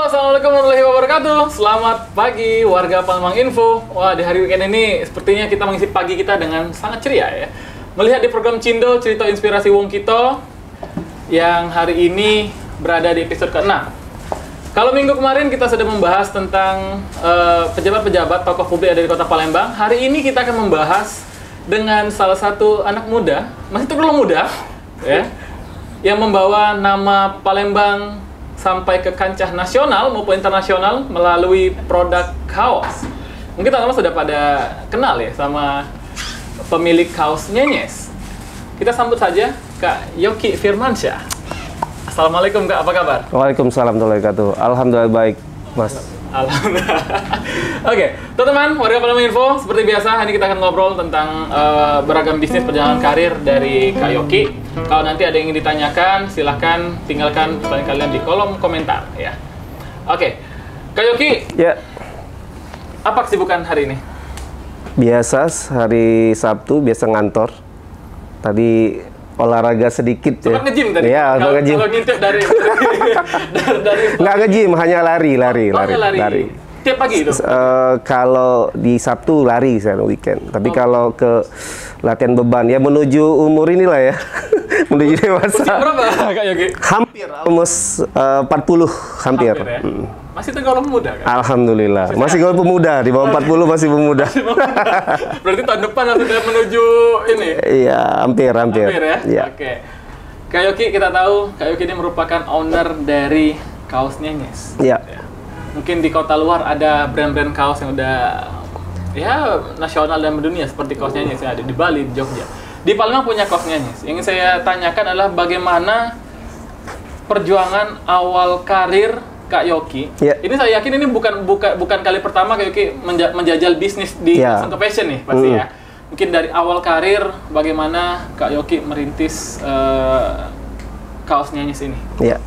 Assalamualaikum warahmatullahi wabarakatuh. Selamat pagi warga Palembang Info. Wah, di hari weekend ini sepertinya kita mengisi pagi kita dengan sangat ceria ya. Melihat di program Cindo Cerita Inspirasi Wong Kito yang hari ini berada di episode ke-6. Kalau minggu kemarin kita sudah membahas tentang pejabat-pejabat tokoh publik ada di Kota Palembang. Hari ini kita akan membahas dengan salah satu anak muda, masih tergolong muda, ya, yang membawa nama Palembang sampai ke kancah nasional maupun internasional melalui produk kaos. Mungkin teman-teman sudah pada kenal ya sama pemilik kaos Nyenyes. Kita sambut saja Kak Yoki Firmansyah. Assalamualaikum Kak, apa kabar? Waalaikumsalam warahmatullahi wabarakatuh. Alhamdulillah baik, Mas. Alhamdulillah. Oke, teman-teman, warga Palembang Info, seperti biasa, hari ini kita akan ngobrol tentang beragam bisnis perjalanan karir dari Kak Yoki. Kalau nanti ada yang ingin ditanyakan, silahkan tinggalkan pertanyaan kalian di kolom komentar, ya. Oke, Kak Yoki, Ya, apa kesibukan hari ini? biasa hari Sabtu biasa ngantor. Tadi olahraga sedikit Sempat ya. nge-gym tadi? Iya, Kalau nge-gym. ngintip dari Nggak nge-gym, hanya lari. Tiap pagi itu? Kalau di Sabtu lari saya weekend. Tapi kalau ke latihan beban ya menuju umur inilah ya. Menuju dewasa. Usia berapa Kak Yoki? Hampir almost 40 hampir. Ya? Masih tergolong muda kan? Alhamdulillah. Masih kalau pemuda, di bawah 40 masih pemuda. Berarti tahun depan sudah menuju ini? Iya, hampir. Hampir ya? Iya. Oke. Kak Yoki, kita tahu Kak Yoki ini merupakan owner dari kaos Nyenyes. Iya. Ya. Mungkin di kota luar ada brand-brand kaos yang udah ya nasional dan mendunia seperti kaos Nyenyes yang ada di Bali, di Jogja. Di Palembang punya kaos Nyenyes. Yang ingin saya tanyakan adalah bagaimana perjuangan awal karir Kak Yoki. Ya. Ini saya yakin ini bukan kali pertama Kak Yoki menjajal bisnis di Ya. Sangka Fashion nih pasti ya. Mungkin dari awal karir bagaimana Kak Yoki merintis kaos Nyenyes ini. Ya.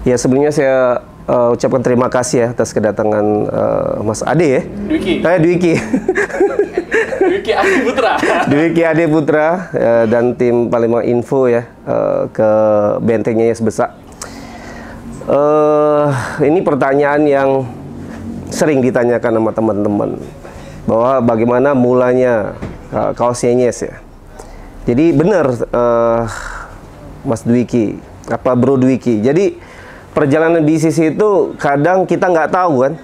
Ya, sebelumnya saya ucapkan terima kasih ya atas kedatangan Mas Ade ya. Dwiki. Dwiki. Dwiki Adi Putra. Dwiki Ade Putra dan tim Palembang Info ya ke Benteng Nyenyes Besak. Ini pertanyaan yang sering ditanyakan sama teman-teman bahwa bagaimana mulanya kaos Nyenyes ya. Jadi benar Mas Dwiki, Bro Dwiki. Jadi perjalanan bisnis itu kadang kita nggak tahu kan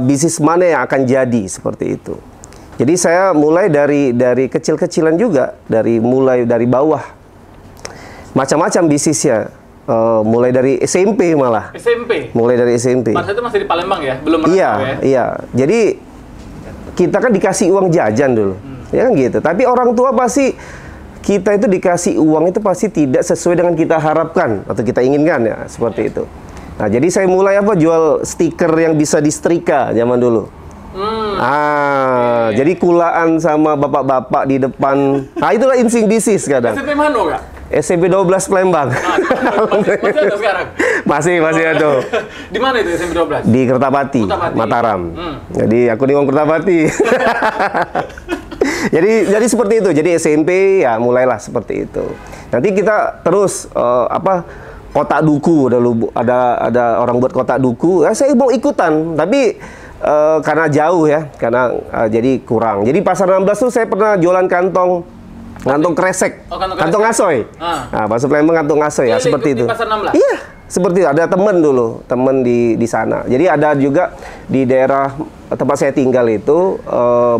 bisnis mana yang akan jadi seperti itu. Jadi saya mulai dari kecil-kecilan juga, mulai dari bawah. Macam-macam bisnisnya. Mulai dari SMP malah. SMP. Mulai dari SMP. Pada itu masih di Palembang ya, belum merantau Iya, ya. iya. Jadi kita kan dikasih uang jajan dulu, ya kan gitu. Tapi orang tua pasti kita itu dikasih uang itu pasti tidak sesuai dengan kita harapkan atau kita inginkan ya, seperti itu. Nah, jadi saya mulai jual stiker yang bisa disetrika zaman dulu. Jadi kulaan sama bapak-bapak di depan. Nah, itulah insting bisnis kadang. SMP mana Kak? SMP 12 Palembang. Masih ada sekarang? Masih ada. Di mana itu SMP 12? Di Kertapati, Mataram. Jadi aku di Wong Kertapati. jadi seperti itu. Jadi SMP ya mulailah seperti itu. Nanti kita terus kotak duku ada orang buat kotak duku. Saya mau ikutan, tapi karena jauh ya, jadi kurang. Jadi pasar 16 tuh saya pernah jualan kantong kresek, kantong asoy. Nah, bahasa Palembang kantong asoy ya, seperti itu. Di pasar 16? Iya, seperti itu. Ada temen di sana. Jadi ada juga di daerah tempat saya tinggal itu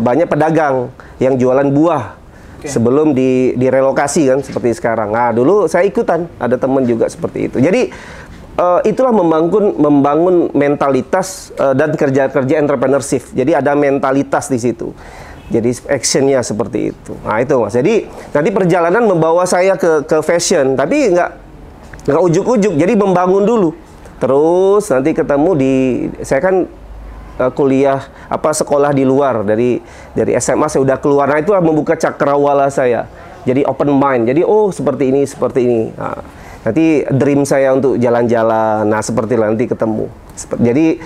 banyak pedagang yang jualan buah. Sebelum direlokasi kan seperti sekarang. Nah, dulu saya ikutan, ada temen juga seperti itu. Jadi itulah membangun mentalitas dan kerja entrepreneurship. Jadi ada mentalitas di situ. Jadi actionnya seperti itu. Nah itu Mas. Jadi nanti perjalanan membawa saya ke fashion, tapi nggak ujuk-ujuk. Jadi membangun dulu. Terus nanti ketemu saya kan kuliah sekolah di luar dari SMA saya udah keluar. Nah itulah membuka cakrawala saya. Jadi open mind. Jadi seperti ini. Nah, nanti dream saya untuk jalan-jalan. Nah seperti nanti ketemu. Jadi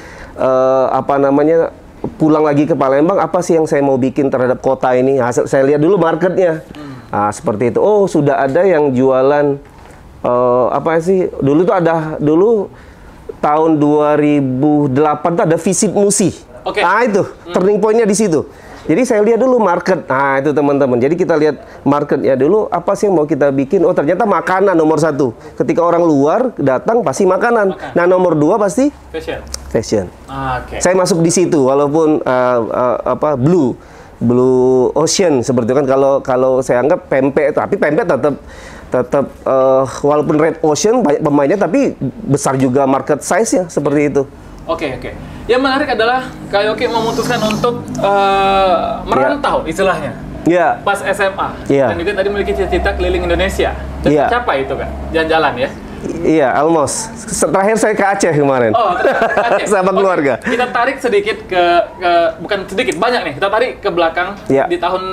pulang lagi ke Palembang, apa sih yang saya mau bikin terhadap kota ini? Nah, saya lihat dulu marketnya. Nah, seperti itu. Sudah ada yang jualan apa sih? Dulu tuh tahun 2008 tuh ada Visit Musi. Oke. Nah itu turning point-nya di situ. Jadi saya lihat dulu market. Nah itu teman-teman. Jadi kita lihat marketnya dulu, apa sih yang mau kita bikin? Oh ternyata makanan nomor satu. Ketika orang luar datang pasti makanan. Nah nomor dua pasti fashion. Oke. Saya masuk di situ walaupun Blue Ocean seperti itu kan, kalau saya anggap pempek, tapi pempek tetap walaupun Red Ocean banyak pemainnya, tapi besar juga market size-nya seperti itu. Oke. Yang menarik adalah Kak Yoki memutuskan untuk merantau istilahnya. Iya. Pas SMA. Iya. Dan juga tadi memiliki cita-cita keliling Indonesia. Dan Iya. tercapai itu kan, jalan-jalan ya. Iya, almost. Terakhir saya ke Aceh kemarin. Oh, Aceh. Sama keluarga. Kita tarik sedikit ke bukan sedikit, banyak nih. Kita tarik ke belakang. Iya. Di tahun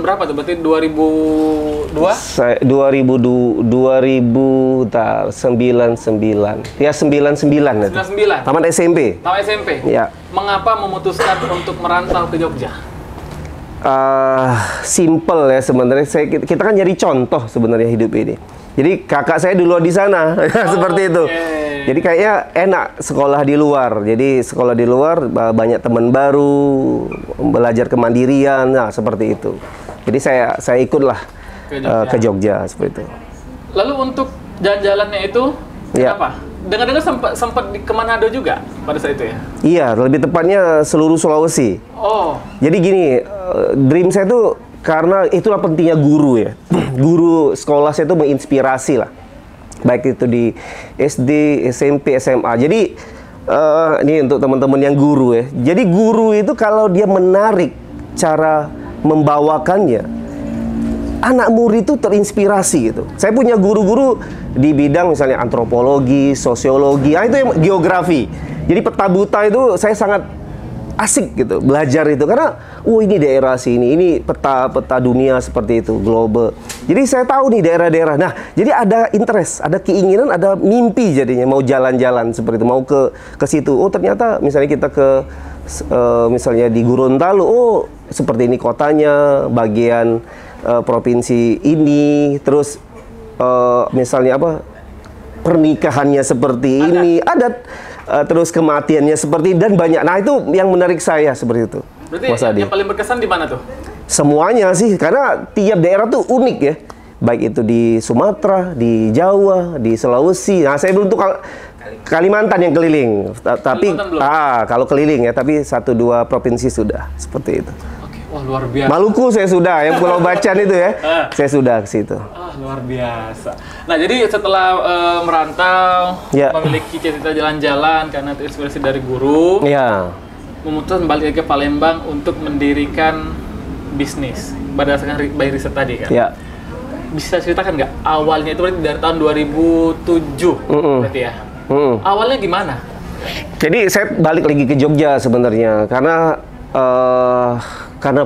berapa tuh? Berarti 2002? Saya 2099. Ya 99 itu. 99. Taman SMP. Tahu SMP? Iya. Mengapa memutuskan untuk merantau ke Jogja? Simple ya sebenarnya. Kita kan nyari contoh sebenarnya hidup ini. Jadi kakak saya dulu di sana, seperti itu. Jadi kayaknya enak sekolah di luar. Jadi sekolah di luar banyak teman baru, belajar kemandirian, nah seperti itu. Jadi saya ikutlah ke Jogja seperti itu. Lalu untuk jalan-jalannya itu Ya. apa? Dengar-dengar sempat ke Manado juga pada saat itu ya? Iya, lebih tepatnya seluruh Sulawesi. Oh, Jadi gini, dream saya tuh karena itulah pentingnya guru ya. Guru sekolah saya itu menginspirasi lah. Baik itu di SD, SMP, SMA. Jadi ini untuk teman-teman yang guru ya. Jadi guru itu kalau dia menarik cara membawakannya, anak murid itu terinspirasi gitu. Saya punya guru-guru di bidang misalnya antropologi, sosiologi, itu yang geografi. Jadi peta buta itu saya sangat asik gitu belajar itu, karena ini daerah sini, ini peta dunia seperti itu, global. Jadi saya tahu nih daerah-daerah. Nah, jadi ada interest, ada keinginan, ada mimpi jadinya mau jalan-jalan seperti itu, mau ke situ. Oh, ternyata misalnya kita ke misalnya di Gorontalo, seperti ini kotanya, bagian provinsi ini, terus misalnya pernikahannya seperti ini, adat, terus kematiannya seperti, dan banyak. Nah itu yang menarik saya seperti itu. berarti yang paling berkesan di mana tuh? Semuanya sih, karena tiap daerah tuh unik ya. Baik itu di Sumatera, di Jawa, di Sulawesi. Nah saya belum tuh Kalimantan yang keliling, tapi kalau keliling ya, tapi 1-2 provinsi sudah seperti itu. Wah, luar biasa. Maluku saya sudah, yang Pulau Bacan itu ya, saya sudah ke situ. Luar biasa. Nah, jadi setelah merantau, memiliki cita-cita jalan-jalan karena terinspirasi dari guru, memutuskan balik ke Palembang untuk mendirikan bisnis berdasarkan by riset tadi kan? Bisa ceritakan nggak awalnya itu berarti dari tahun 2007 berarti ya? Awalnya gimana? Jadi saya balik lagi ke Jogja sebenarnya karena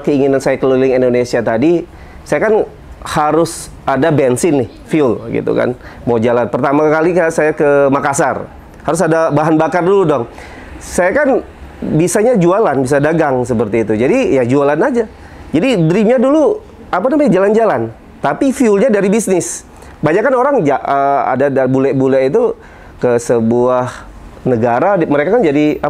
keinginan saya keliling Indonesia tadi, saya kan harus ada bensin nih, fuel gitu kan. Mau jalan, pertama kali saya ke Makassar, harus ada bahan bakar dulu dong. Saya kan bisanya jualan, bisa dagang seperti itu. Jadi ya jualan aja. Jadi dreamnya dulu jalan-jalan, tapi fuelnya dari bisnis. Banyak kan orang ada bule-bule itu ke sebuah negara, mereka kan jadi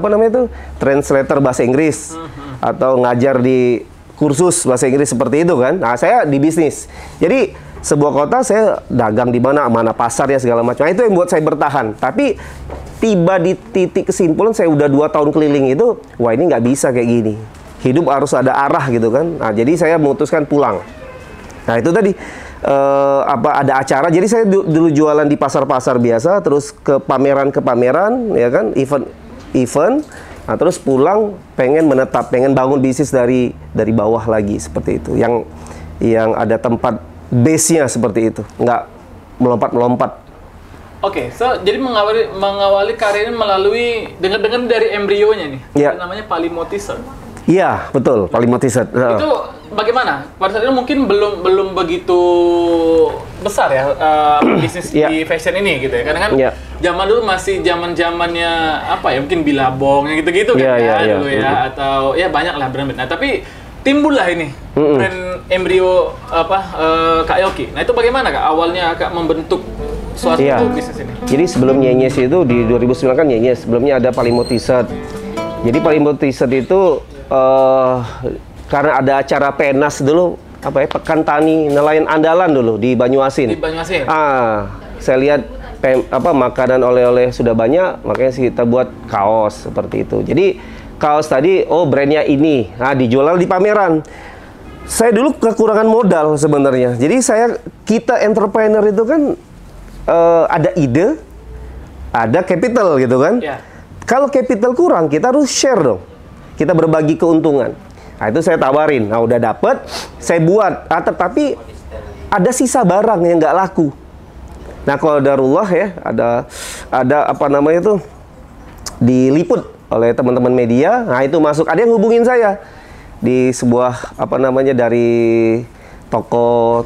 translator bahasa Inggris atau ngajar di kursus bahasa Inggris seperti itu kan. Nah, saya di bisnis. Jadi sebuah kota saya dagang di mana pasarnya segala macam. Nah, itu yang buat saya bertahan. Tapi tiba di titik kesimpulan saya udah 2 tahun keliling itu, wah ini nggak bisa kayak gini. Hidup harus ada arah gitu kan. Nah, jadi saya memutuskan pulang. Nah, itu tadi ada acara. Jadi saya dulu jualan di pasar-pasar biasa, terus ke pameran ya kan, event. Nah, terus pulang pengen menetap, pengen bangun bisnis dari bawah lagi seperti itu. Yang ada tempat base-nya seperti itu, nggak melompat-melompat. Oke, jadi mengawali karir ini melalui dengar-dengar dari embrionya nih. Namanya Palimotism. Iya, betul, Palimotism. Itu bagaimana? Pada saat itu mungkin belum begitu besar ya bisnis di fashion ini gitu ya. Karena kan zaman dulu masih zamannya mungkin Billabong yang gitu-gitu kan dulu ya, atau ya banyak lah brand-brand. Nah, tapi timbullah ini brand embrio Kak Yoki. Nah, itu bagaimana Kak awalnya Kak membentuk suatu Iya. bisnis ini? Jadi sebelum Nyenyes itu di 2009 kan Nyenyes, sebelumnya ada Palimo T-shirt. Jadi Palimo T-shirt itu karena ada acara PENAS dulu, apa ya, Pekan Tani Nelayan Andalan dulu di Banyuasin. Di Banyuasin? Saya lihat makanan oleh-oleh sudah banyak, makanya kita buat kaos seperti itu. Jadi kaos tadi, brandnya ini, dijual di pameran. Saya dulu kekurangan modal sebenarnya. Jadi kita entrepreneur itu kan ada ide, ada capital gitu kan. Ya. Kalau capital kurang, kita harus share dong. Kita berbagi keuntungan. Nah, itu saya tawarin. Nah, udah dapet, saya buat. Tetapi ada sisa barang yang nggak laku. Nah, kalau darullah ya, ada apa namanya itu, diliput oleh teman-teman media. Nah, itu masuk. Ada yang hubungin saya di sebuah apa namanya, dari toko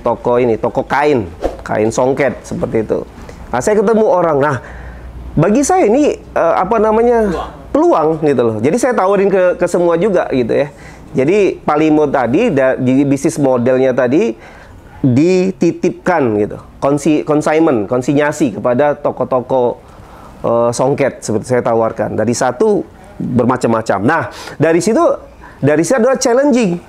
kain songket seperti itu. Nah, saya ketemu orang. Nah, bagi saya ini peluang gitu loh. Jadi saya tawarin ke semua juga gitu ya. Jadi Palimo tadi di bisnis modelnya tadi dititipkan gitu, konsinyasi kepada toko-toko songket seperti saya tawarkan. Dari satu bermacam-macam. Nah, dari situ adalah challenging.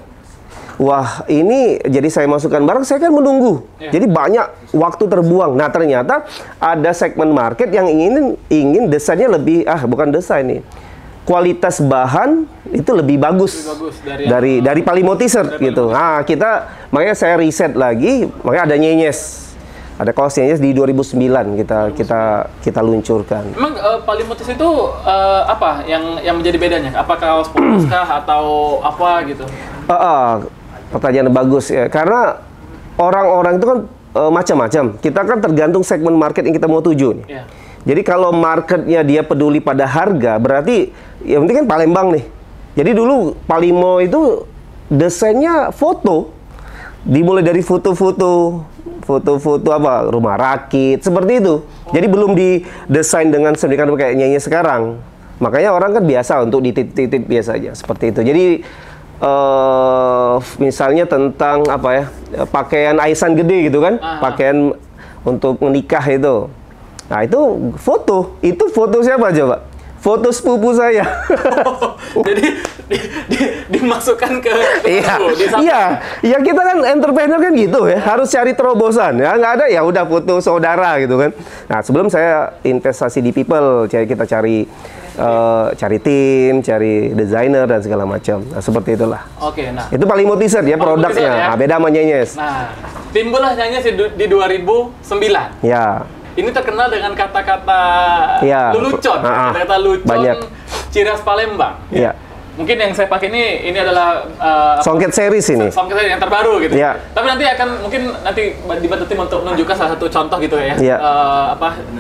Wah, ini jadi saya masukkan barang, saya kan menunggu. Jadi banyak waktu terbuang. Nah, ternyata ada segmen market yang ingin desainnya lebih, bukan desain nih, kualitas bahan itu lebih bagus dari Palimo T-shirt gitu. Nah, makanya saya riset lagi, makanya ada Nyenyes. Ada kaos Nyenyes di 2009 kita luncurkan. Emang Palimo T-shirt itu apa yang menjadi bedanya? Apakah kaos polos kah atau apa gitu? Pertanyaan bagus ya, karena orang-orang itu kan macam-macam. Kita kan tergantung segmen market yang kita mau tuju nih. Yeah. Jadi kalau marketnya dia peduli pada harga, berarti yang penting kan Palembang nih. Jadi dulu Palimo itu desainnya foto, dimulai dari foto-foto apa, rumah rakit seperti itu. Jadi belum didesain dengan sedemikian kayak Nyanyi sekarang. Makanya orang kan biasa untuk dititip-titip biasa aja seperti itu. Jadi misalnya tentang apa ya, pakaian aisan gede gitu kan, pakaian untuk menikah itu. Nah, itu foto siapa coba? Foto sepupu saya. Jadi dimasukkan ke iya, kita kan entrepreneur kan gitu ya, harus cari terobosan ya, nggak ada ya udah foto saudara gitu kan. Nah, sebelum saya investasi di people, kita cari tim, cari desainer dan segala macam. Nah, seperti itulah. Oke, nah. Itu Palimo T-shirt ya produknya. Ya? Nah, beda sama Nyenyes. Nah, timbullah Nyenyes di 2009. Ya. Ini terkenal dengan kata-kata lelucon, kata-kata lucon, banyak. ciri khas Palembang. Iya. Mungkin yang saya pakai ini adalah songket series ini. Songket series yang terbaru gitu. Iya. Tapi nanti nanti dibantu tim untuk menunjukkan salah satu contoh gitu ya. Iya.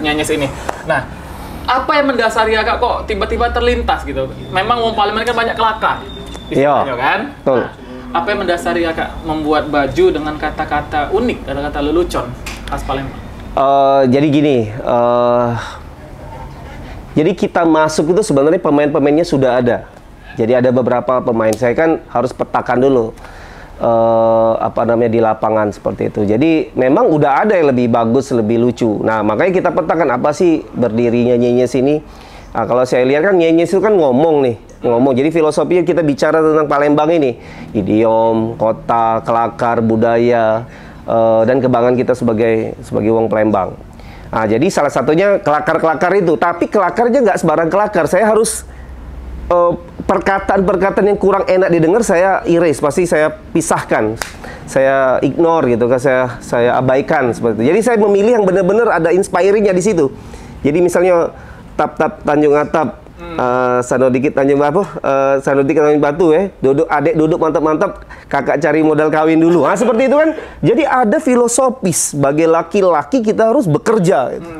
Nyenyes ini. Nah, apa yang mendasari Kakak kok tiba-tiba terlintas gitu? Memang wong Palembang kan banyak kelakar. Iya. Kan? Betul. Nah, apa yang mendasari Kakak membuat baju dengan kata-kata unik, kata-kata lelucon khas Palembang? Jadi gini, jadi kita masuk itu sebenarnya pemain-pemainnya sudah ada. Jadi ada beberapa pemain, saya kan harus petakan dulu di lapangan seperti itu. Jadi memang udah ada yang lebih bagus, lebih lucu. Nah, makanya kita petakan apa sih berdirinya Nyenyes ini. Nah, kalau saya lihat kan Nyenyes itu kan ngomong. Jadi filosofinya kita bicara tentang Palembang ini, idiom, kota, kelakar, budaya, dan kebanggaan kita sebagai wong Palembang. Nah, jadi salah satunya kelakar-kelakar itu. Tapi kelakarnya nggak sembarang kelakar. Saya harus perkataan-perkataan yang kurang enak didengar saya erase, pasti saya pisahkan, saya ignore gitu kan, saya abaikan seperti itu. Jadi saya memilih yang benar-benar ada inspiringnya di situ. Jadi misalnya tap-tap Tanjung Atap, Sano dikit Tanjung Sano dikit Tanjung Batu ya, adek duduk mantap-mantap, kakak cari modal kawin dulu. Nah, seperti itu kan. Jadi ada filosofis, sebagai laki-laki kita harus bekerja gitu.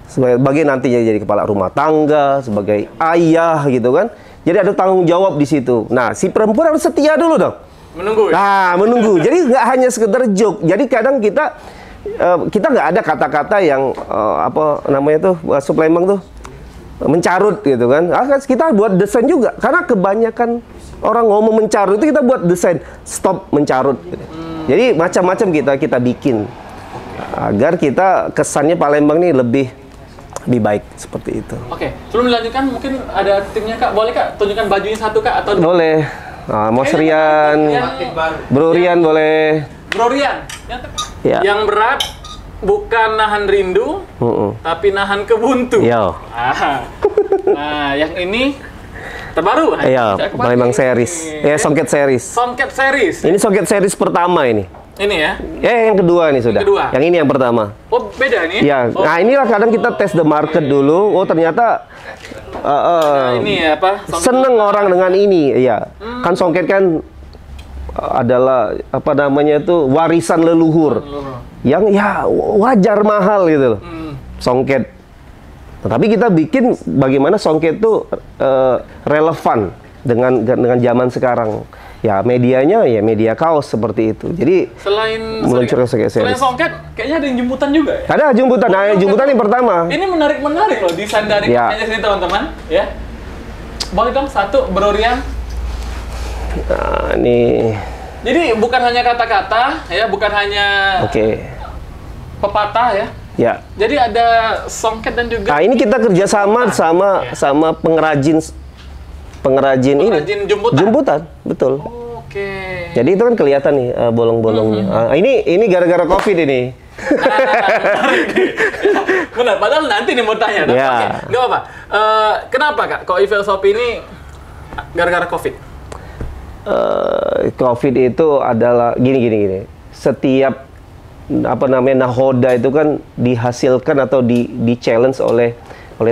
Sebagai nantinya jadi kepala rumah tangga, sebagai ayah gitu kan. Jadi ada tanggung jawab di situ. Nah, si perempuan harus setia dulu dong. Menunggu. Nah, menunggu. Jadi nggak hanya sekedar joke. Jadi kadang kita nggak ada kata-kata yang bahasa Palembang tuh mencarut gitu kan. Kita buat desain juga. Karena kebanyakan orang ngomong mencarut itu kita buat desain stop mencarut. Gitu. Jadi macam-macam kita bikin. agar kita kesannya Palembang nih lebih baik seperti itu. Oke, sebelum dilanjutkan mungkin ada timnya Kak, boleh Kak tunjukkan bajunya satu Kak atau Boleh. Nah, Mas Rian, Bro Rian boleh. Bro Rian, Ya. yang berat bukan nahan rindu, tapi nahan kebuntu. Iya. Nah, yang ini terbaru. Nah, Iya, Palembang series. Songket series. Songket series. Ini Songket series pertama ini. Ini ya? Yang kedua nih sudah. Yang ini yang pertama. Oh, beda nih? Ya, Oh. nah inilah kadang kita tes the market dulu. Oh, ternyata ini ya apa? seneng orang dengan ini. Iya. Kan songket kan adalah apa namanya itu warisan leluhur. Yang ya wajar mahal gitu loh. Songket. Nah, tapi kita bikin bagaimana songket itu relevan dengan zaman sekarang. Ya medianya ya media kaos seperti itu. Jadi selain songket, kayaknya ada yang jemputan juga ya? Ada jemputan. Nah, jemputan yang pertama. Ini menarik loh desain dari sini teman-teman. Ya. Boleh dong satu Bro Rian. Nah, ini. Jadi bukan hanya kata-kata ya, bukan hanya pepatah ya. Ya. Jadi ada songket dan juga. Nah, ini kita kerjasama sama pengrajin ini. Jemputan, betul. Oke. Jadi itu kan kelihatan nih bolong-bolongnya. Ini gara-gara COVID ini. Benar, padahal nanti nih mau tanya. Ya. Oke, nggak apa-apa. Kenapa Kak? Kok Evil Shopee ini gara-gara COVID? COVID itu adalah gini. Setiap nahoda itu kan dihasilkan atau di challenge oleh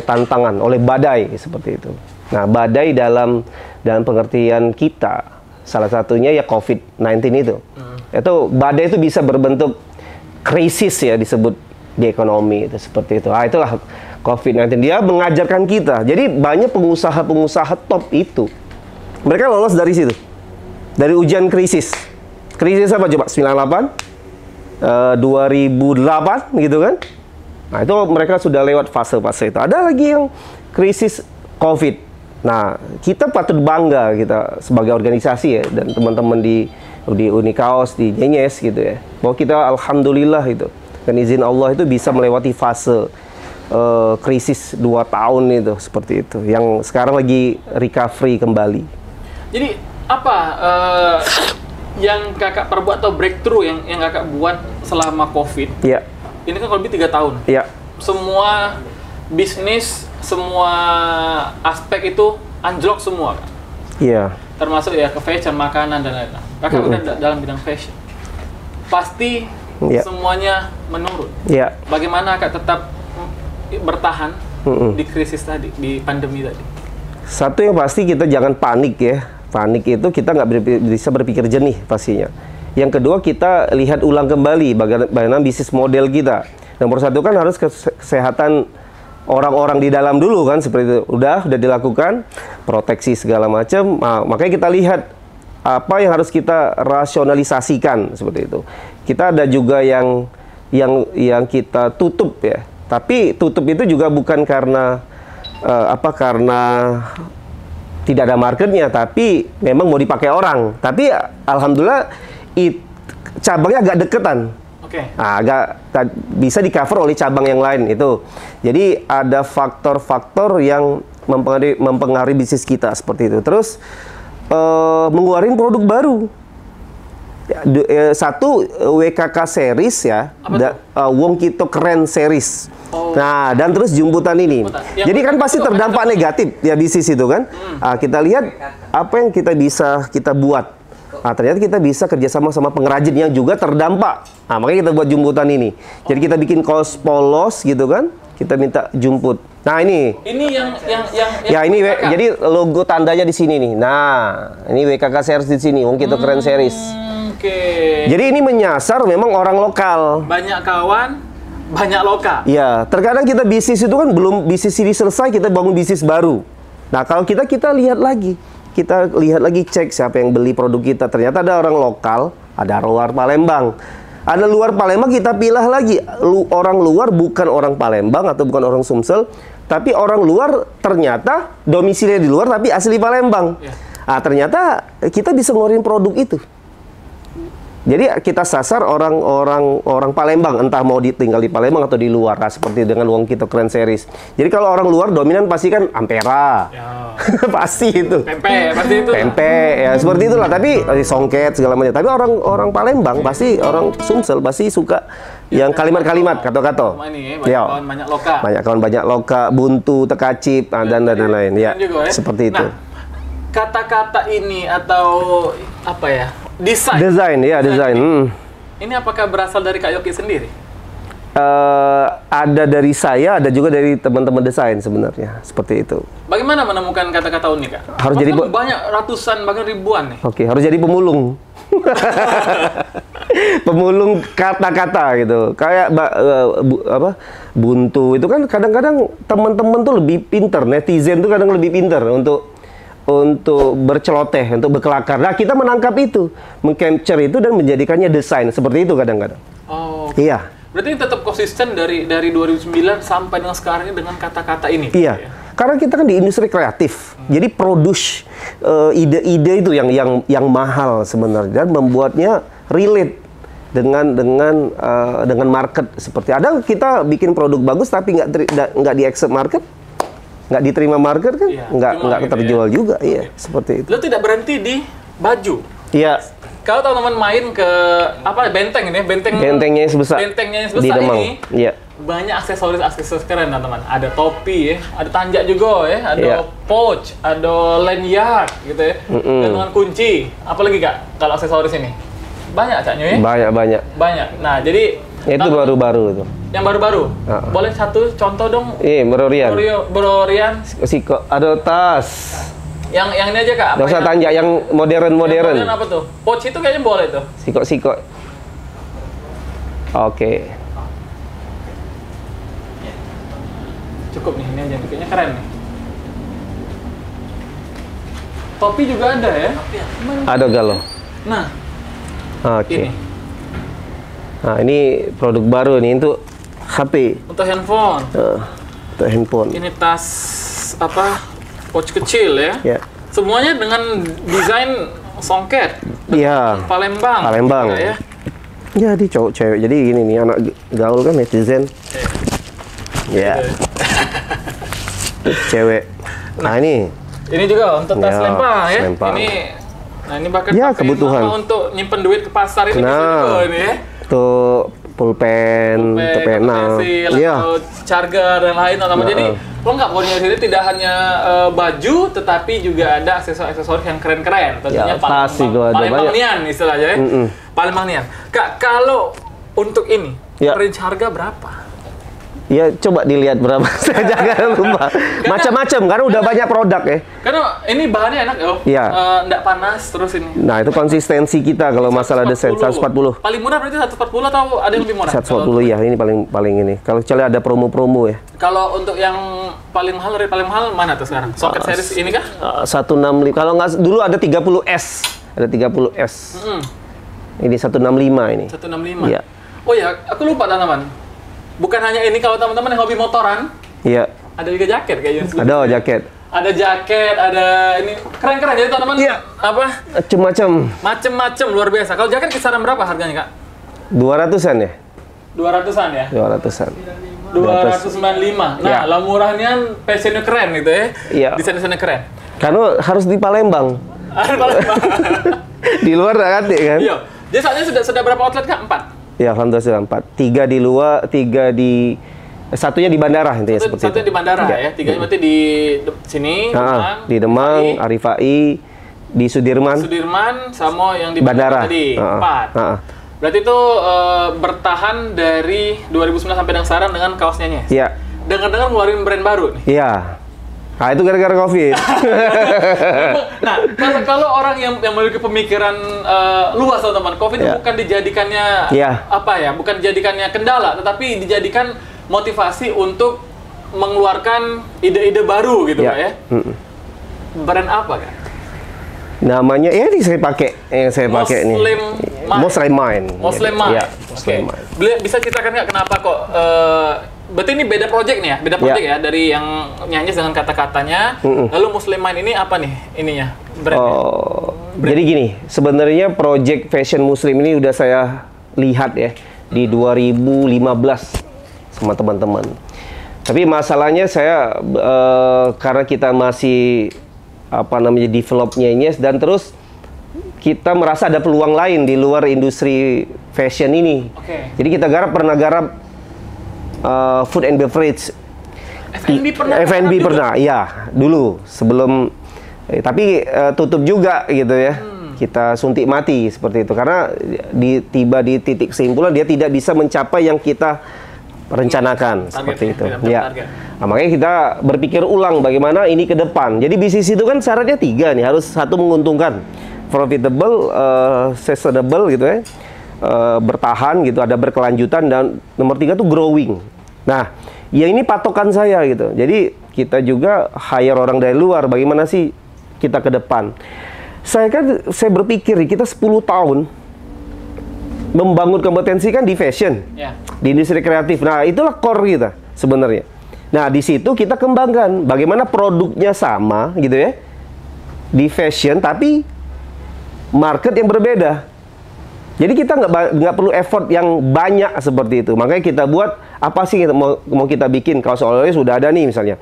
tantangan, oleh badai seperti itu. Nah, badai dalam pengertian kita, salah satunya ya COVID-19 itu. Itu badai itu bisa berbentuk krisis ya, disebut di ekonomi itu seperti itu. Itulah COVID-19. Dia mengajarkan kita. Jadi banyak pengusaha-pengusaha top itu, mereka lolos dari situ. Dari ujian krisis. Krisis apa coba? 98? 2008 gitu kan? Nah, itu mereka sudah lewat fase-fase itu. Ada lagi yang krisis COVID. Nah, kita patut bangga kita sebagai organisasi ya, dan teman-teman di Unikaos, di Nyenyes gitu ya, bahwa kita alhamdulillah itu, dan izin Allah itu bisa melewati fase krisis 2 tahun itu, seperti itu, yang sekarang lagi recovery kembali. Jadi apa yang kakak perbuat atau breakthrough yang kakak buat selama COVID? Iya. Ini kan kurang lebih 3 tahun. Iya. Semua bisnis, semua aspek itu anjlok semua, Kak. Iya. Termasuk ya ke fashion, makanan dan lain-lain. Kakak udah dalam bidang fashion. Pasti semuanya menurun. Iya. Bagaimana Kak tetap bertahan di krisis tadi, di pandemi tadi? Satu yang pasti kita jangan panik ya. Panik itu kita nggak bisa berpikir jernih pastinya. Yang kedua, kita lihat ulang kembali bagaimana bisnis model kita. Nomor satu kan harus kesehatan orang-orang di dalam dulu kan, seperti itu. Udah dilakukan proteksi segala macam. Nah, makanya kita lihat apa yang harus kita rasionalisasikan seperti itu. Kita ada juga yang kita tutup ya. Tapi tutup itu juga bukan karena karena tidak ada marketnya, tapi memang mau dipakai orang. Tapi alhamdulillah cabangnya agak deketan. Nah, agak bisa di-cover oleh cabang yang lain itu. Jadi ada faktor-faktor yang mempengaruhi bisnis kita seperti itu. Terus mengeluarkan produk baru. Satu WKK series ya, Wong Kito Keren series. Nah, dan terus jemputan ini. Jadi kan pasti terdampak negatif ya bisnis itu kan. Kita lihat apa yang kita buat. Nah, ternyata kita bisa kerjasama sama pengrajin yang juga terdampak. Nah, makanya kita buat jemputan ini. Jadi kita bikin kaos polos gitu kan. Kita minta jumput. Nah, ini ya ini jadi logo tandanya di sini nih. Nah, ini WKK series di sini, Wong Kito Keren series. Jadi ini menyasar memang orang lokal. Banyak kawan, banyak lokal. Ya, terkadang kita bisnis itu kan belum bisnis ini selesai, kita bangun bisnis baru. Nah, kalau kita lihat lagi. Kita lihat lagi, cek siapa yang beli produk kita. Ternyata ada orang lokal, ada luar Palembang. Ada luar Palembang, kita pilih lagi. Orang luar bukan orang Palembang atau bukan orang Sumsel, tapi orang luar ternyata domisili di luar tapi asli Palembang. Nah, ternyata kita bisa ngeluarin produk itu. Jadi kita sasar orang Palembang, entah mau tinggal di Palembang atau di luar, nah, seperti dengan Wong Kito Keren Series. Jadi kalau orang luar dominan pasti kan Ampera, Ya. pasti itu. Pempek, pasti itu. Pempek, ya seperti itulah. Tapi songket segala macam. Tapi orang Palembang pasti, orang Sumsel pasti suka yang kalimat-kalimat, kato-kato. Sama ini, banyak kawan, banyak loka. Banyak kawan, banyak loka, buntu, tekacip, dan lain-lain. Ya, Juga, ya. seperti itu. Nah, kata-kata ini atau apa ya? Desain. Desain. Ini apakah berasal dari Kak Yoki sendiri? Ada dari saya, ada juga dari teman-teman desain sebenarnya, seperti itu. Bagaimana menemukan kata-kata unik, Kak? Harus jadi banyak ratusan bahkan ribuan nih. Oke, harus jadi pemulung. Pemulung kata-kata gitu. Kayak buntu itu kan kadang-kadang teman-teman tuh lebih pinter, netizen tuh kadang lebih pinter untuk berceloteh, untuk berkelakar. Nah, kita menangkap itu, meng-capture itu dan menjadikannya desain seperti itu kadang-kadang. Oh. Iya. Berarti tetap konsisten dari 2009 sampai dengan sekarang ini dengan kata-kata ini. Iya. Karena kita kan di industri kreatif. Jadi produce ide-ide itu yang mahal sebenarnya dan membuatnya relate dengan market seperti ada kita bikin produk bagus tapi nggak di accept market, nggak diterima market kan, iya, nggak gitu terjual ya. juga, iya seperti itu. Lo tidak berhenti di baju. Iya. Kalau teman-teman main ke benteng ini, bentengnya yang sebesar di Demang. ini, iya. banyak aksesoris keren teman-teman. Ada topi ya, ada tanjak juga ya, ada iya. pouch, ada lanyard gitu ya, dan dengan kunci. Apalagi Kak, kalau aksesoris ini banyak Caknya ya? Banyak. Nah jadi itu baru-baru itu. Yang baru-baru. Boleh satu contoh dong? Iya, Bro Rian. Siko, ada tas. Yang ini aja Kak. Nggak usah tanjak, yang modern. Yang apa tuh? Pouch itu kayaknya boleh tuh. Siko. Oke. Cukup nih, ini aja. Kayaknya keren nih. Topi juga ada ya? Ada galau. Nah. Oke. Nah, ini produk baru nih untuk HP. Untuk handphone. Untuk handphone. Ini tas pouch kecil ya. Ya. Semuanya dengan desain songket. Iya. Palembang. Ya. Jadi cowok cewek. Jadi gini nih anak gaul kan netizen. Ya. Cewek. Nah, ini. Ini juga untuk tas lempang ya. Ini bahkan ya, kebutuhan untuk nyimpen duit ke pasar ini bisa juga ini ya. Untuk pulpen, untuk pena, atau charger dan lain teman-teman. Jadi lengkap punya sini tidak hanya baju, tetapi juga ada aksesoris yang keren-keren. Tentunya Palembang nian istilahnya ya. Palembang nian. Kak, kalau untuk ini range harga berapa? Ya coba dilihat berapa. Saya jangan lupa. Macam-macam karena udah banyak produk ya. Karena ini bahannya enak ya. Iya. Nggak panas terus ini. Nah, itu konsistensi kita kalau masalah desain 140. Paling murah berarti 140 atau ada yang lebih murah? 140 ya, ini paling ini. Kalau kecuali ada promo-promo ya. Kalau untuk yang paling mahal mana tuh sekarang? Socket series ini kah? 165. Kalau nggak dulu ada 30S. Ada 30S. Ini 165 ini. 165. Iya. Oh ya, aku lupa teman-teman. Bukan hanya ini, kalau teman-teman yang hobi motoran, iya. Ada juga jaket kayaknya. Ada jaket. Ada jaket, ada ini keren-keren jadi teman-teman. Iya. Macem-macem luar biasa. Kalau jaket kisaran berapa harganya Kak? 200-an ya? 200-an ya? 200-an. 295. Nah, lah murahnya fashionnya keren gitu ya? Iya. Desain-desainnya keren. Karena harus di Palembang. Di luar nggak ada kan? Iya. Jadi saat ini sudah berapa outlet Kak? 4? Ya, alhamdulillah sudah 4. 3 di luar, 3 di... Satunya di bandara intinya seperti itu. Satunya di bandara ya? 3-nya berarti di sini, di Demang, Arifai, di Sudirman, sama yang di bandara tadi, 4. Berarti itu bertahan dari 2009 sampai sekarang dengan kaosnya. Iya. Dengar-dengar ngeluarin brand baru nih? Iya. Nah, itu gara-gara COVID. Nah, kalau orang yang memiliki pemikiran luas, teman-teman, COVID itu bukan dijadikannya bukan dijadikannya kendala, tetapi dijadikan motivasi untuk mengeluarkan ide-ide baru gitu Pak ya. Brand apa Kak? Namanya ini saya pakai, yang saya pakai nih. Muslim Mind. Bisa ceritakan nggak kenapa kok? Berarti ini beda project nih ya, ya dari yang nyanyi dengan kata-katanya. Lalu Muslim Mind ini apa nih ininya? Brandnya? Jadi gini, sebenarnya project fashion muslim ini udah saya lihat ya di 2015 sama teman-teman. Tapi masalahnya saya karena kita masih developnya ini dan terus kita merasa ada peluang lain di luar industri fashion ini. Jadi kita pernah garap food and beverage. F&B pernah, ya dulu sebelum, tapi tutup juga gitu ya. Kita suntik mati seperti itu karena tiba di titik kesimpulan dia tidak bisa mencapai yang kita rencanakan seperti itu. Ya, nah, makanya kita berpikir ulang bagaimana ini ke depan. Jadi bisnis itu kan syaratnya 3 nih, harus satu menguntungkan, profitable, sustainable gitu ya, bertahan gitu, ada berkelanjutan, dan nomor 3 tuh growing. Nah, ya ini patokan saya gitu. Jadi kita juga hire orang dari luar. Bagaimana sih kita ke depan? Saya berpikir kita 10 tahun membangun kompetensi kan di fashion, di industri kreatif. Nah, itulah core kita sebenarnya. Nah, di situ kita kembangkan bagaimana produknya sama gitu ya, di fashion tapi market yang berbeda. Jadi kita nggak perlu effort yang banyak seperti itu. Makanya kita buat apa sih mau kita bikin kaos oleh sudah ada nih misalnya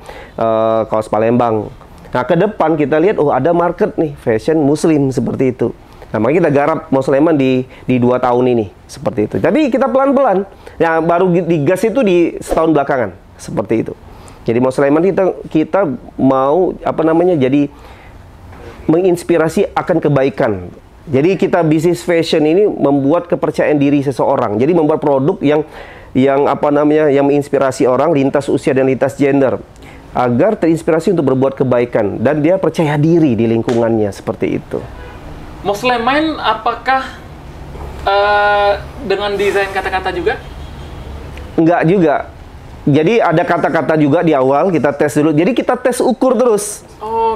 kaos Palembang. Nah, ke depan kita lihat ada market nih fashion muslim seperti itu. Nah, makanya kita garap Mosleman di 2 tahun ini seperti itu. Tapi kita pelan-pelan. Yang baru digas itu di setahun belakangan seperti itu. Jadi Mosleman kita mau jadi menginspirasi akan kebaikan. Jadi kita bisnis fashion ini membuat kepercayaan diri seseorang. Jadi membuat produk yang menginspirasi orang lintas usia dan lintas gender agar terinspirasi untuk berbuat kebaikan dan dia percaya diri di lingkungannya seperti itu. Mosleman apakah dengan desain kata-kata juga? Enggak juga. Jadi ada kata-kata juga di awal, kita tes dulu. Jadi kita tes ukur terus.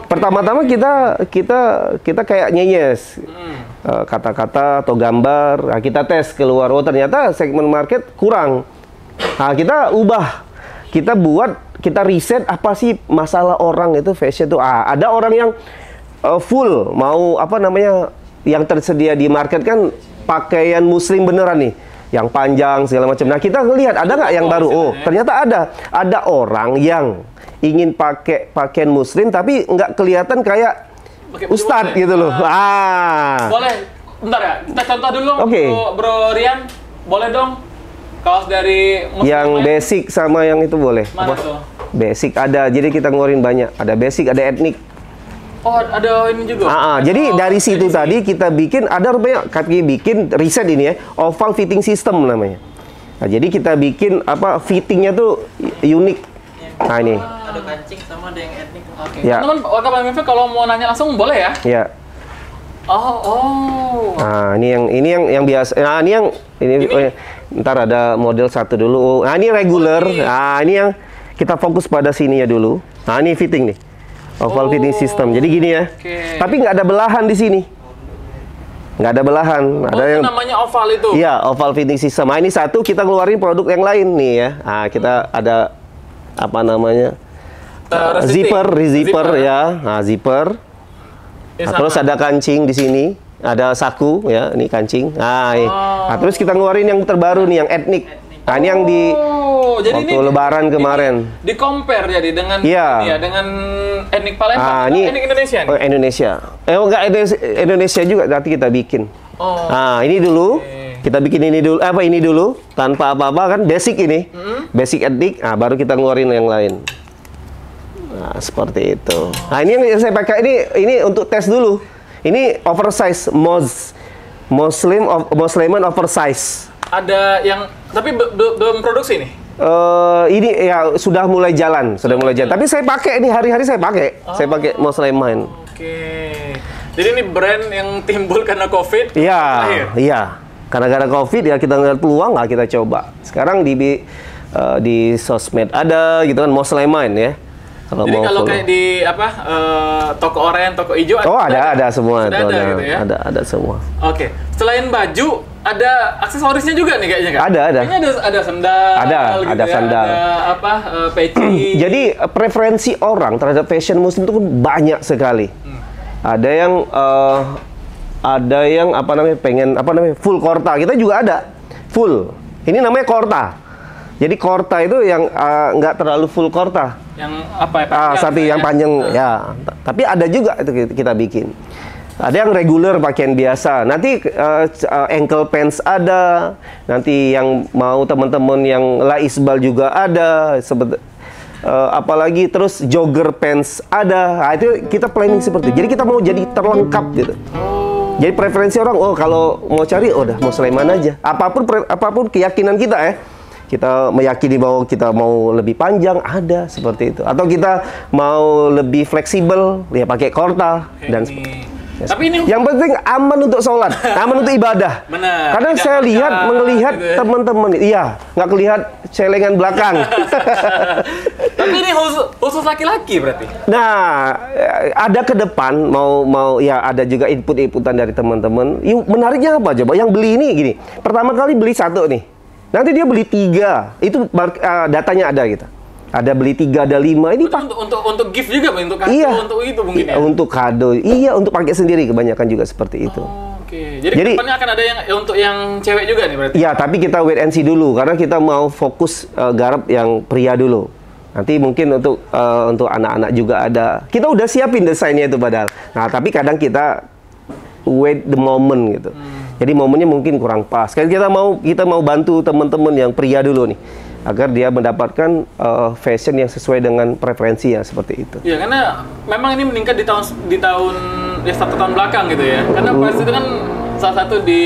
Pertama-tama kita kayak nyeyes. Kata-kata atau gambar, nah, kita tes keluar. Oh, ternyata segmen market kurang. Nah, kita ubah. Kita riset apa sih masalah orang itu fashion itu. Ada orang yang full mau yang tersedia di market kan pakaian muslim beneran nih, yang panjang segala macam. Nah, kita lihat ada nggak yang baru. Ternyata ada orang yang ingin pakai pakaian muslim tapi nggak kelihatan kayak ustadz gitu loh. Boleh, bentar ya, kita contoh dulu. Bro Rian, boleh dong kaos dari muslim yang basic sama yang itu boleh. Mana tuh? Basic ada, jadi kita ngeluarin banyak. Ada basic, ada etnik. Oh, ada ini juga. Jadi dari situ tadi kita bikin, ada rupanya kami bikin riset ini ya, oval fitting system namanya. Nah, jadi kita bikin fittingnya tuh unik. Nah, ini. Ada kancing sama ada yang etnik. Ya. Teman-teman, warga Palembang kalau mau nanya langsung boleh ya? Ya. Nah, ini yang biasa. Nah, ini. Ntar ada model satu dulu. Nah, ini regular. Nah, ini yang kita fokus pada sini ya dulu. Nah, ini fitting nih. Oval fitting system. Jadi gini ya. Tapi nggak ada belahan di sini. Nggak ada belahan. Ada yang namanya oval itu. Iya, oval fitting system. Nah, ini satu kita keluarin produk yang lain nih ya. Nah, kita ada zipper ya. Nah, zipper. Nah, terus ada kancing di sini. Ada saku ya, ini kancing. Nah, terus kita ngeluarin yang terbaru nih, yang etnik. Nah, ini yang di waktu Lebaran kemarin. Di compare jadi dengan dengan etnik Palembang. Nah, ini etnik Indonesia nih. Indonesia. Enggak Indonesia juga nanti kita bikin. Nah, ini dulu. Kita bikin ini dulu. Ini dulu tanpa apa-apa kan basic ini. Basic etnik. Nah, baru kita ngeluarin yang lain. Nah, seperti itu. Nah, ini yang saya pakai ini untuk tes dulu. Ini oversize Mosleman oversize. Ada yang tapi belum produksi nih. Ini ya sudah mulai jalan, Tapi saya pakai ini hari-hari saya pakai. Saya pakai Mosleman. Jadi ini brand yang timbul karena Covid. Iya. Karena Covid ya kita ngeliat peluang, kita coba. Sekarang di sosmed ada gitu kan Mosleman ya. Jadi kalau kayak di toko oranye, toko hijau ada semua. Sudah ada gitu ya? Ada semua. Selain baju, ada aksesorisnya juga nih kayaknya kan? Ada. Kayaknya ada sendal. Ada sandal. Ada peci. Jadi preferensi orang terhadap fashion muslim itu banyak sekali. Ada yang ada yang pengen full Korta. Kita juga ada full. Ini namanya Korta. Jadi Korta itu yang nggak terlalu full Korta. Yang apa ya? Sapi yang panjang ya. Tapi ada juga itu kita bikin. Ada yang regular pakaian biasa. Nanti ankle pants ada. Nanti yang mau teman-teman yang laisbal juga ada. Apalagi terus jogger pants ada. Nah, itu kita planning seperti itu. Jadi kita mau jadi terlengkap gitu. Jadi preferensi orang, kalau mau cari, udah mau Sulaiman aja. Apapun keyakinan kita ya. Kita meyakini bahwa kita mau lebih panjang, ada seperti itu. Atau kita mau lebih fleksibel, ya pakai Korta dan tapi ini yang penting aman untuk sholat, aman untuk ibadah. Benar. Kadang saya melihat gitu ya. Teman-teman, iya, nggak kelihatan celengan belakang. Tapi ini khusus laki-laki berarti. Nah, ada ke depan mau ya ada juga inputan dari teman-teman. Menariknya apa coba? Yang beli ini gini, pertama kali beli 1 nih, nanti dia beli 3, itu datanya ada gitu. Ada beli 3, ada 5. Ini untuk gift juga, untuk kado, iya, untuk itu mungkin ya. Untuk kado, iya, untuk pakai sendiri kebanyakan juga seperti itu. Oke. Jadi kedepannya akan ada yang untuk yang cewek juga nih berarti. Iya, tapi kita wait and see dulu karena kita mau fokus garap yang pria dulu. Nanti mungkin untuk anak-anak juga ada. Kita udah siapin desainnya itu padahal. Nah, tapi kadang kita wait the moment gitu. Jadi momennya mungkin kurang pas. Kan kita mau bantu teman-teman yang pria dulu nih, agar dia mendapatkan fashion yang sesuai dengan preferensinya seperti itu. Iya, karena memang ini meningkat di tahun ya 1 tahun belakang gitu ya. Karena pas itu kan salah satu di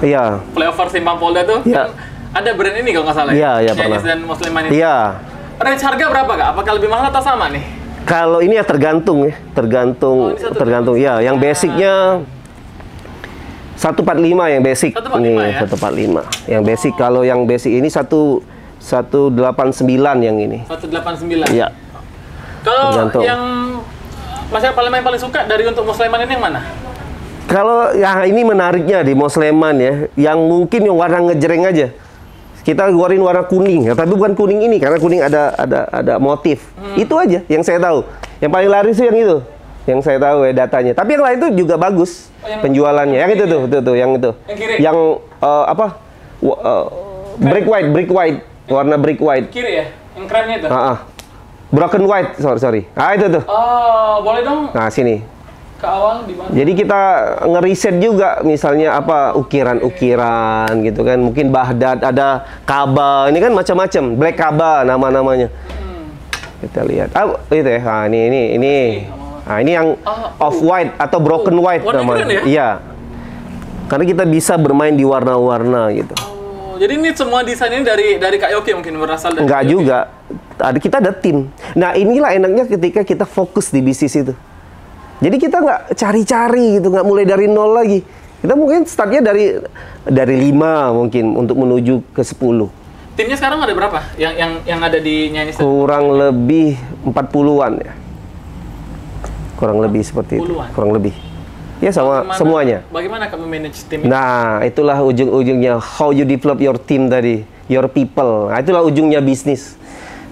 Iya. Flyover Simpang Polda tuh Iya. kan ada brand ini kalau nggak salah. Iya, pernah. Chinese dan Musliman ini. Iya. Range harga berapa Kak? Apakah lebih mahal atau sama nih? Kalau ini ya tergantung ya, tergantung. Ya, yang basicnya 145 yang basic. 145 ini ya? 145. Yang basic, kalau yang basic ini 189 yang ini. 189. Iya. Kalau Tergantung. yang masyarakat paling suka dari untuk Musliman ini yang mana? Kalau ya ini menariknya di Mosleman ya, yang mungkin yang warna ngejreng aja. Kita keluarin warna kuning, ya, tapi bukan kuning ini karena kuning ada motif. Itu aja yang saya tahu. Yang paling laris itu yang itu. Yang saya tahu ya datanya. Tapi yang lain itu juga bagus penjualannya. Yang itu tuh, yang itu. Yang kiri. Yang brick white, warna brick white. Kiri ya? Yang kerennya itu? Broken white, sorry. Ah, itu tuh. Oh, boleh dong Nah, sini. ke awal di mana? Jadi kita ngeriset juga misalnya ukiran-ukiran gitu kan. Mungkin Baghdad, ada Ka'bah. Ini kan macam-macam. Black Ka'bah nama-namanya. Kita lihat. Itu ya. Nah, ini. Nah, ini yang off white atau broken white namanya. Ya? Iya. Karena kita bisa bermain di warna-warna gitu. Oh, jadi ini semua desain ini dari Kak Yoki mungkin berasal dari Enggak Kak Yoki? juga. Kita ada tim. Nah, inilah enaknya ketika kita fokus di bisnis itu. Jadi kita nggak cari-cari gitu, nggak mulai dari nol lagi. Kita mungkin startnya dari 5 mungkin untuk menuju ke 10. Timnya sekarang ada berapa? Yang ada di Nyanyi? Kurang lebih 40-an ya. Kurang lebih seperti itu. Kurang lebih. Ya semuanya. Bagaimana kamu manage tim ini? Nah, itulah ujung-ujungnya how you develop your team tadi, your people. Nah, itulah ujungnya bisnis.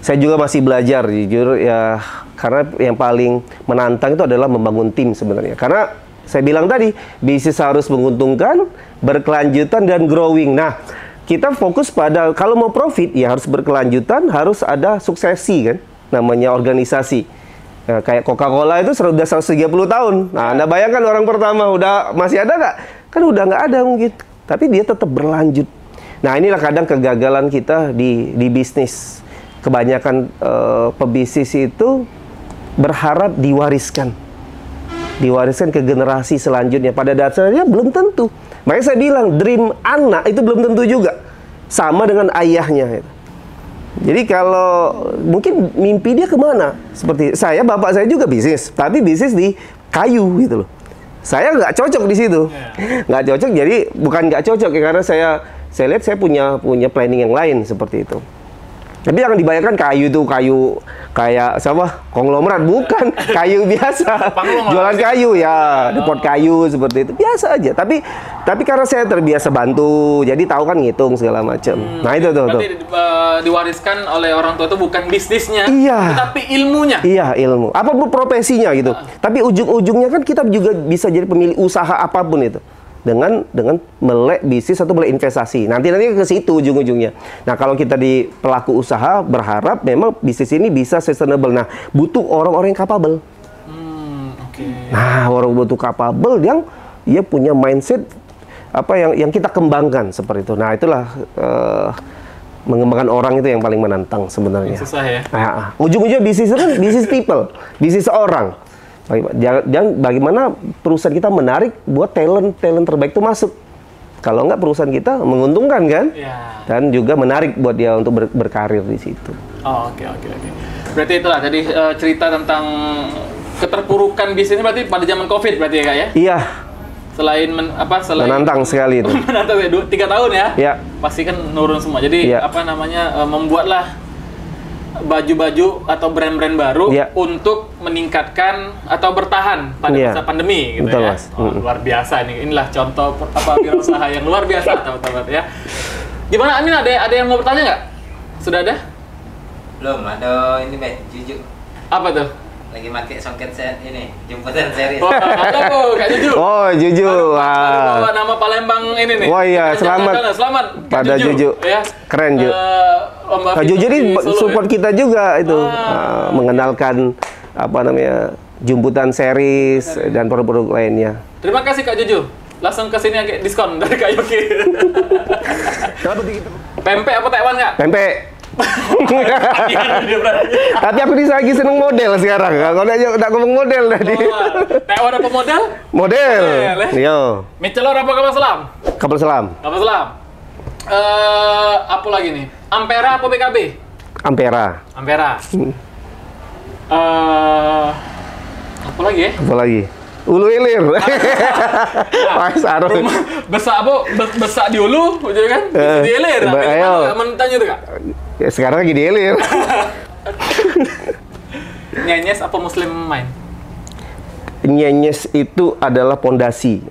Saya juga masih belajar jujur ya, karena yang paling menantang itu adalah membangun tim sebenarnya. Karena saya bilang tadi, bisnis harus menguntungkan, berkelanjutan dan growing. Nah, kita fokus pada kalau mau profit ya harus berkelanjutan, harus ada suksesi kan, namanya organisasi. Nah, kayak Coca-Cola itu sudah 130 tahun. Nah, Anda bayangkan orang pertama masih ada nggak? Kan udah nggak ada mungkin. Tapi dia tetap berlanjut. Nah, inilah kadang kegagalan kita di bisnis. Kebanyakan pebisnis itu berharap diwariskan ke generasi selanjutnya. Pada dasarnya belum tentu. Makanya saya bilang dream anak itu belum tentu juga sama dengan ayahnya. Jadi kalau mungkin mimpi dia kemana? Seperti bapak saya juga bisnis, tapi bisnis di kayu gitu loh. Saya nggak cocok di situ, nggak cocok. Jadi bukan nggak cocok ya, karena saya lihat saya punya planning yang lain seperti itu. Tapi jangan dibayangkan kayu itu kayu kayak siapa? Konglomerat, bukan. Kayu biasa. Jualan kayu ya, depot kayu seperti itu. Biasa aja. Tapi karena saya terbiasa bantu, jadi tahu kan ngitung segala macam. Nah, itu tuh. Berarti diwariskan oleh orang tua itu bukan bisnisnya, Iya. tapi ilmunya. Iya, ilmu. Apapun profesinya gitu. Tapi ujung-ujungnya kan kita juga bisa jadi pemilik usaha apapun itu. Dengan melek bisnis atau melek investasi. Nanti ke situ ujung-ujungnya. Nah, kalau kita di pelaku usaha berharap memang bisnis ini bisa sustainable. Nah, butuh orang-orang yang capable. Nah, orang butuh capable yang dia punya mindset apa yang kita kembangkan seperti itu. Nah, itulah mengembangkan orang itu yang paling menantang sebenarnya. Susah ya. Nah, ujung-ujungnya bisnis itu kan bisnis people, bisnis orang. Dan bagaimana perusahaan kita menarik buat talent terbaik itu masuk. Kalau nggak perusahaan kita menguntungkan kan? Ya. Dan juga menarik buat dia untuk berkarir di situ. Oh, oke. Berarti itulah jadi cerita tentang keterpurukan bisnisnya berarti pada zaman Covid berarti ya Kak ya? Iya. Selain menantang sekali itu. menantang ya, 3 tahun ya? Iya. Pasti kan nurun semua. Jadi Iya. membuatlah baju-baju atau brand-brand baru untuk meningkatkan atau bertahan pada masa pandemi gitu. Betul, ya. Mas. Luar biasa nih. Inilah contoh wirausaha yang luar biasa teman-teman ya. Gimana Amin, ada yang mau bertanya nggak? Sudah ada? Belum, ada ini Juju. Apa tuh? Lagi pakai songket set ini, jemputan series. Oh, ada kok Kak Juju. Oh, Juju. Baru bawa nama Palembang ini nih. Wah, iya, selamat Kak pada Juju. Ya. Keren, Ju. Kak Juju ini support kita juga itu. Mengenalkan jemputan series dan produk-produk lainnya. Terima kasih Kak Juju. Langsung ke sini agak diskon dari Kak Yoki. Pempek apa Taiwan Kak? Pempek. Tapi aku lagi seneng model sekarang. Kalau udah ngomong model tadi. Taiwan apa model? Model. Iya. Michelor apa kapal selam? Kapal selam. Kapal selam. Apa lagi nih? Ampera apa BKB? Ampera. Apa lagi ya? Apa lagi? Ulu Ilir. Sarung. Besak di ulu, gitu kan? Bisa di ilir. Ayo. Mentanya itu Kak? Ya, sekarang lagi di ilir. Nyenyes apa Muslim main? Nyenyes itu adalah pondasi.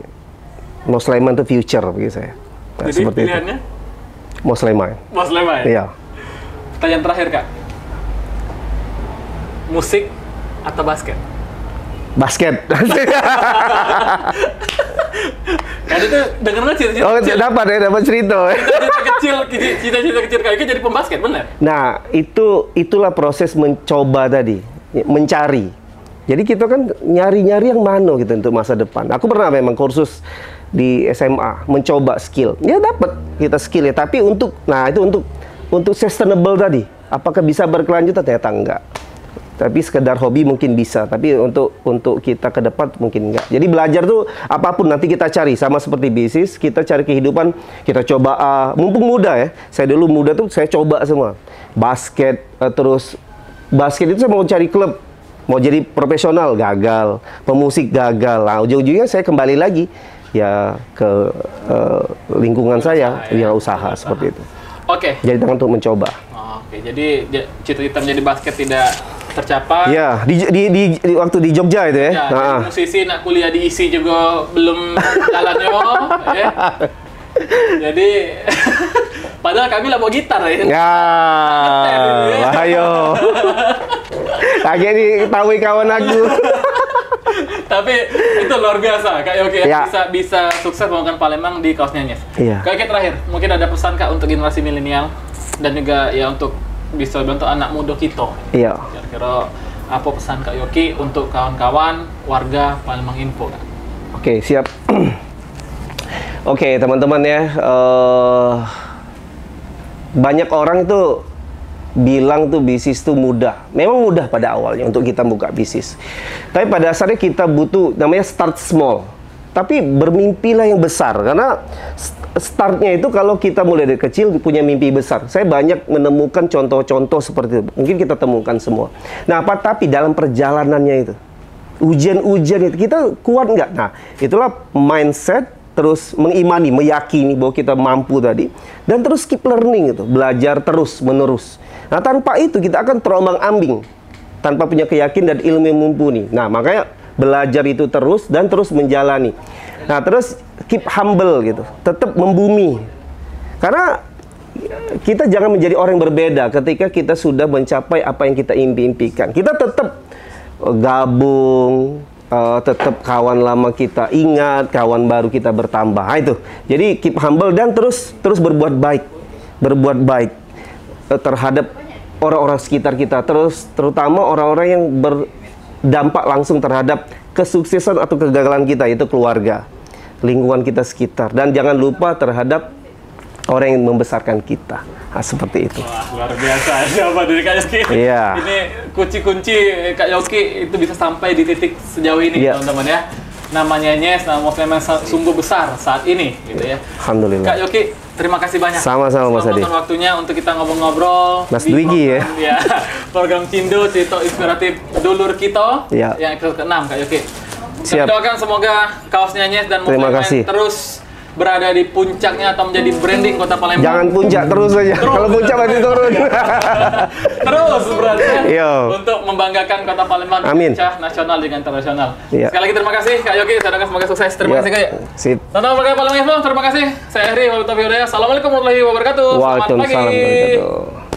Musliman itu future bagi saya. Nah, jadi seperti pilihannya? Itu. Musliman. Iya. Pertanyaan terakhir Kak. Musik atau basket? Basket. Kan itu dengar cita-cita kecil. Dapat cerita. Cita-cita kecil kayak jadi pembasket, benar? Nah, itulah proses mencoba tadi, mencari. Jadi kita kan nyari-nyari yang mana gitu untuk masa depan. Aku pernah memang kursus di SMA, mencoba skill. Ya dapat kita skill ya, tapi untuk sustainable tadi, apakah bisa berkelanjutan? Ternyata enggak. Tapi sekedar hobi mungkin bisa, tapi untuk kita ke depan mungkin enggak. Jadi belajar tuh apapun nanti kita cari, sama seperti bisnis, kita cari kehidupan, kita coba mumpung muda ya. Saya dulu muda tuh saya coba semua. Basket, terus basket itu saya mau cari klub, mau jadi profesional gagal, pemusik gagal. Nah, ujung-ujungnya saya kembali lagi ya ke lingkungan saya, usaha seperti itu. Oke. Jadi tangan untuk mencoba. Oke, jadi cita-cita menjadi basket tidak tercapai. Ya, di waktu di Jogja itu ya. Ya, musisi nak kuliah di ISI juga belum jalannya, ya. Jadi padahal kami lah bawa gitar ya. Ya, ayo. Lagi tahu kawan aku. Tapi itu luar biasa, Kak Yoki ya. bisa sukses membangun Palembang di kaos Nyenyes. Iya. Kak Yoki terakhir, mungkin ada pesan Kak untuk generasi milenial dan juga ya untuk bisa bantu anak muda kita. Iya. Kira-kira apa pesan Kak Yoki untuk kawan-kawan warga Palembang Info, Kak? Oke, siap. Oke, teman-teman ya, banyak orang itu bilang tuh bisnis tuh mudah. Memang mudah pada awalnya untuk kita buka bisnis. Tapi pada dasarnya kita butuh namanya start small. Tapi bermimpilah yang besar, karena startnya itu kalau kita mulai dari kecil punya mimpi besar. Saya banyak menemukan contoh-contoh seperti itu. Mungkin kita temukan semua. Nah, tapi dalam perjalanannya itu, ujian-ujian itu kita kuat nggak? Nah, itulah mindset terus mengimani, meyakini bahwa kita mampu tadi, dan terus keep learning gitu, belajar terus menerus. Nah, tanpa itu kita akan terombang-ambing, tanpa punya keyakinan dan ilmu yang mumpuni. Nah, makanya belajar itu terus dan terus menjalani. Nah, terus keep humble gitu, tetap membumi. Karena kita jangan menjadi orang yang berbeda ketika kita sudah mencapai apa yang kita impikan. Kita tetap gabung, tetap kawan lama kita ingat, kawan baru kita bertambah. Nah, itu. Jadi keep humble dan terus berbuat baik terhadap orang-orang sekitar kita, terutama orang-orang yang berdampak langsung terhadap kesuksesan atau kegagalan kita, yaitu keluarga, lingkungan kita sekitar, dan jangan lupa terhadap orang yang membesarkan kita. Nah, seperti itu. Wah, luar biasa jawaban dari Kak Yoki. Iya. Ini kunci-kunci Kak Yoki itu bisa sampai di titik sejauh ini, teman-teman ya. Namanya Nyes, nama Muslim yang sungguh besar saat ini, gitu ya. Alhamdulillah. Kak Yoki, terima kasih banyak. Sama-sama Mas Adi. Waktunya untuk kita ngobrol-ngobrol. Mas Dwigi ya. Program Cindo, cerita inspiratif dulur kita, yang episode ke-6, Kak Yoki. Siap. Kita doakan semoga kaosnya Nyes dan Muslim terus berada di puncaknya atau menjadi branding Kota Palembang. Jangan puncak terus saja. Kalau puncak pasti turun. Terus berarti untuk membanggakan Kota Palembang pecah nasional dengan internasional. Sekali lagi terima kasih Kak Yoki, saya doakan semoga sukses. Terima kasih Kak. Sip. Tonton Warga Palembang Info, terima kasih. Saya Heri, Assalamualaikum warahmatullahi wabarakatuh. Waalaikumsalam warahmatullahi wabarakatuh.